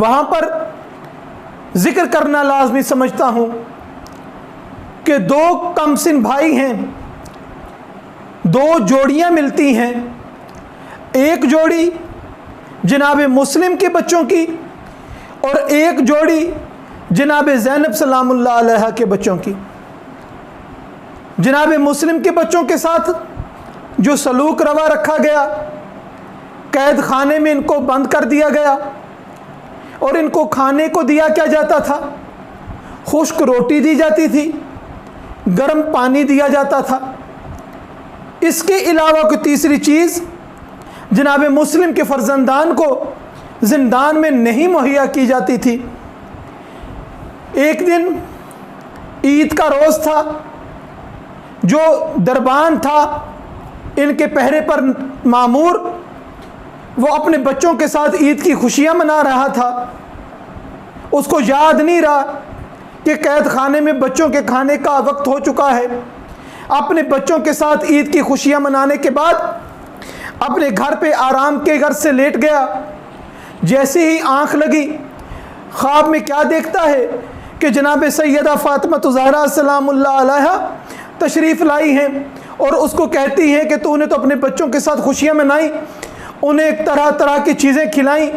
وہاں پر ذکر کرنا لازمی سمجھتا ہوں کہ دو کمسن بھائی ہیں، دو جوڑیاں ملتی ہیں، ایک جوڑی جناب مسلم کے بچوں کی اور ایک جوڑی جناب زینب سلام اللہ علیہ کے بچوں کی۔ جناب مسلم کے بچوں کے ساتھ جو سلوک روا رکھا گیا، قید خانے میں ان کو بند کر دیا گیا اور ان کو کھانے کو دیا کیا جاتا تھا؟ خشک روٹی دی جاتی تھی، گرم پانی دیا جاتا تھا۔ اس کے علاوہ کوئی تیسری چیز جناب مسلم کے فرزندان کو زندان میں نہیں مہیا کی جاتی تھی۔ ایک دن عید کا روز تھا، جو دربان تھا ان کے پہرے پر مامور، وہ اپنے بچوں کے ساتھ عید کی خوشیاں منا رہا تھا۔ اس کو یاد نہیں رہا کہ قید خانے میں بچوں کے کھانے کا وقت ہو چکا ہے۔ اپنے بچوں کے ساتھ عید کی خوشیاں منانے کے بعد اپنے گھر پہ آرام کے گھر سے لیٹ گیا۔ جیسے ہی آنکھ لگی، خواب میں کیا دیکھتا ہے کہ جناب سیدہ فاطمہ زہرا سلام اللہ علیہا تشریف لائی ہیں اور اس کو کہتی ہیں کہ تو نے تو اپنے بچوں کے ساتھ خوشیاں منائی، انہیں طرح طرح کی چیزیں کھلائیں،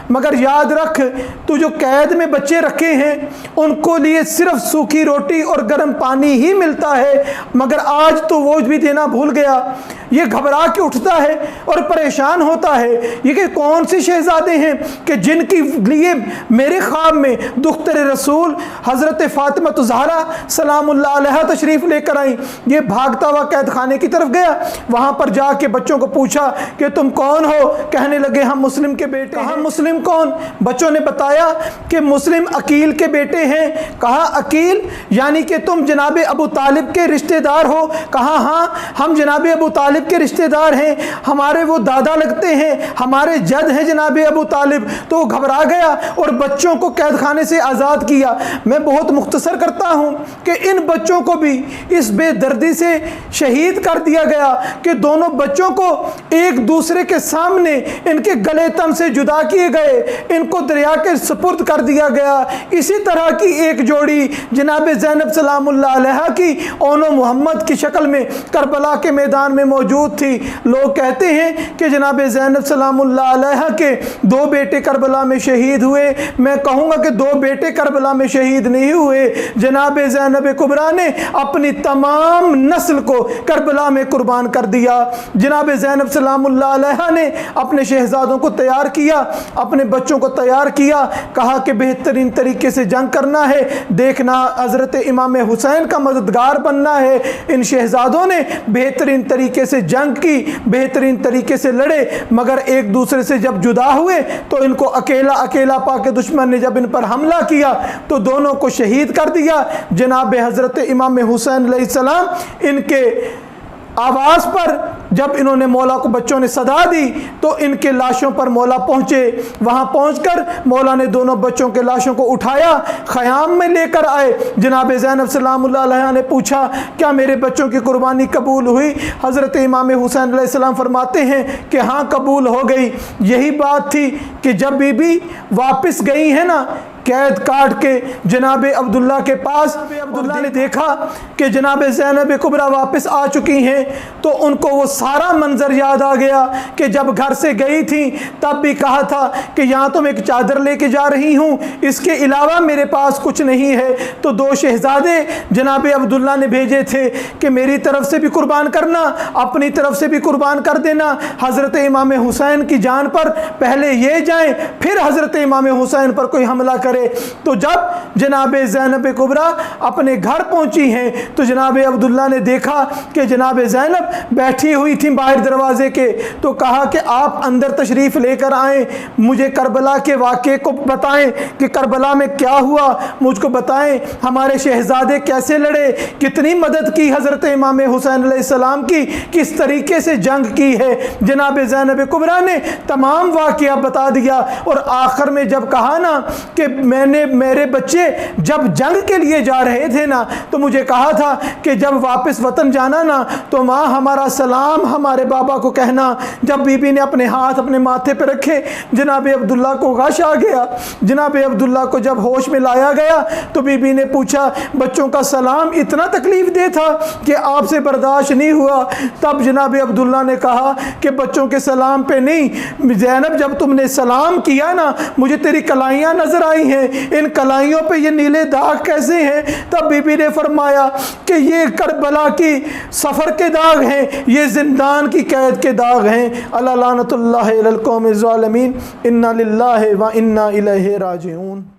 مگر یاد رکھ تو جو قید میں بچے رکھے ہیں ان کو لیے صرف سوکھی روٹی اور گرم پانی ہی ملتا ہے، مگر آج تو وہ بھی دینا بھول گیا۔ یہ گھبرا کے اٹھتا ہے اور پریشان ہوتا ہے، یہ کہ کون سے شہزادے ہیں کہ جن کی لیے میرے خواب میں دختر رسول حضرت فاطمہ زہرا سلام اللہ علیہ تشریف لے کر آئیں۔ یہ بھاگتا ہوا قید خانے کی طرف گیا، وہاں پر جا کے بچوں کو پوچھا کہ تم کون ہو؟ کہنے لگے ہم مسلم کے بیٹے ہیں۔ مسلم کون؟ بچوں نے بتایا کہ مسلم عقیل کے بیٹے ہیں۔ کہا عقیل یعنی کہ تم جناب ابو طالب کے رشتہ دار ہو؟ کہا ہاں ہم جناب ابو طالب کے رشتہ دار ہیں، ہمارے وہ دادا لگتے ہیں، ہمارے جد ہیں جناب ابو طالب۔ تو وہ گھبرا گیا اور بچوں کو قید خانے سے آزاد کیا۔ میں بہت مختصر کرتا ہوں کہ ان بچوں کو بھی اس بے دردی سے شہید کر دیا گیا کہ دونوں بچوں کو ایک دوسرے کے سامنے ان کے گلے تن سے جدا کیے گئے، ان کو دریا کے سپرد کر دیا گیا۔ اسی طرح کی ایک جوڑی جناب زینب سلام اللہ علیہ کی اون و محمد کی شکل میں کربلا کے میدان میں موجود تھی۔ لوگ کہتے ہیں کہ جناب زینب سلام اللہ علیہ کے دو بیٹے کربلا میں شہید ہوئے۔ میں کہوں گا کہ دو بیٹے کربلا میں شہید نہیں ہوئے، جناب زینب کبریٰ نے اپنی تمام نسل کو کربلا میں قربان کر دیا۔ جناب زینب سلام اللہ علیہ نے اپنے شہزادوں کو تیار کیا، اپنے بچوں کو تیار کیا، کہا کہ بہترین طریقے سے جنگ کرنا ہے، دیکھنا حضرت امام حسین کا مددگار بننا ہے۔ ان شہزادوں نے بہترین طریقے سے جنگ کی، بہترین طریقے سے لڑے، مگر ایک دوسرے سے جب جدا ہوئے تو ان کو اکیلا اکیلا پا کے دشمن نے جب ان پر حملہ کیا تو دونوں کو شہید کر دیا۔ جناب حضرت امام حسین علیہ السلام ان کے آواز پر جب انہوں نے مولا کو بچوں نے صدا دی تو ان کے لاشوں پر مولا پہنچے۔ وہاں پہنچ کر مولا نے دونوں بچوں کے لاشوں کو اٹھایا، خیام میں لے کر آئے۔ جناب زینب سلام اللہ علیہ نے پوچھا کیا میرے بچوں کی قربانی قبول ہوئی؟ حضرت امام حسین علیہ السلام فرماتے ہیں کہ ہاں قبول ہو گئی۔ یہی بات تھی کہ جب بی بی واپس گئی ہے نا قید کاٹ کے جناب عبداللہ کے پاس، عبداللہ نے دیکھا کہ جناب زینب کبریٰ واپس آ چکی ہیں تو ان کو وہ سارا منظر یاد آ گیا کہ جب گھر سے گئی تھی تب بھی کہا تھا کہ یہاں تم ایک چادر لے کے جا رہی ہوں، اس کے علاوہ میرے پاس کچھ نہیں ہے۔ تو دو شہزادے جناب عبداللہ نے بھیجے تھے کہ میری طرف سے بھی قربان کرنا، اپنی طرف سے بھی قربان کر دینا، حضرت امام حسین کی جان پر پہلے یہ جائیں پھر حضرت امام حسین پر کوئی حملہ کرے۔ تو جب جناب زینب کبریٰ اپنے گھر پہنچی ہیں تو جناب عبداللہ نے دیکھا کہ جناب زینب بیٹھی ہوئی تھی باہر دروازے کے، تو کہا کہ آپ اندر تشریف لے کر آئیں، مجھے کربلا کے واقعے کو بتائیں کہ کربلا میں کیا ہوا، مجھ کو بتائیں ہمارے شہزادے کیسے لڑے، کتنی مدد کی حضرت امام حسین علیہ السلام کی، کس طریقے سے جنگ کی ہے۔ جناب زینب کبریٰ نے تمام واقعہ بتا دیا اور آخر میں جب کہا نا کہ میرے بچے جب جنگ کے لیے جا رہے تھے نا تو مجھے کہا تھا کہ جب واپس وطن جانا نا تو ماں ہمارا سلام ہمارے بابا کو کہنا۔ جب بی بی نے اپنے ہاتھ اپنے ماتھے پہ رکھے، جناب عبداللہ کو غش آ گیا۔ جناب عبداللہ کو جب ہوش میں لایا گیا تو بی بی نے پوچھا بچوں کا سلام اتنا تکلیف دے تھا کہ آپ سے برداشت نہیں ہوا؟ تب جناب عبداللہ نے کہا کہ بچوں کے سلام پہ نہیں زینب، جب تم نے سلام کیا نا مجھے تیری کلائیاں نظر آئی ہیں، ان کلائیوں پہ یہ نیلے داغ کیسے ہیں؟ تب بی بی نے فرمایا کہ یہ کربلا کی سفر کے داغ ہیں، یہ زندان کی قید کے داغ ہیں۔ اللہ لعنت اللہ علی القوم الظالمین، انا للہ و انا الیہ راجعون۔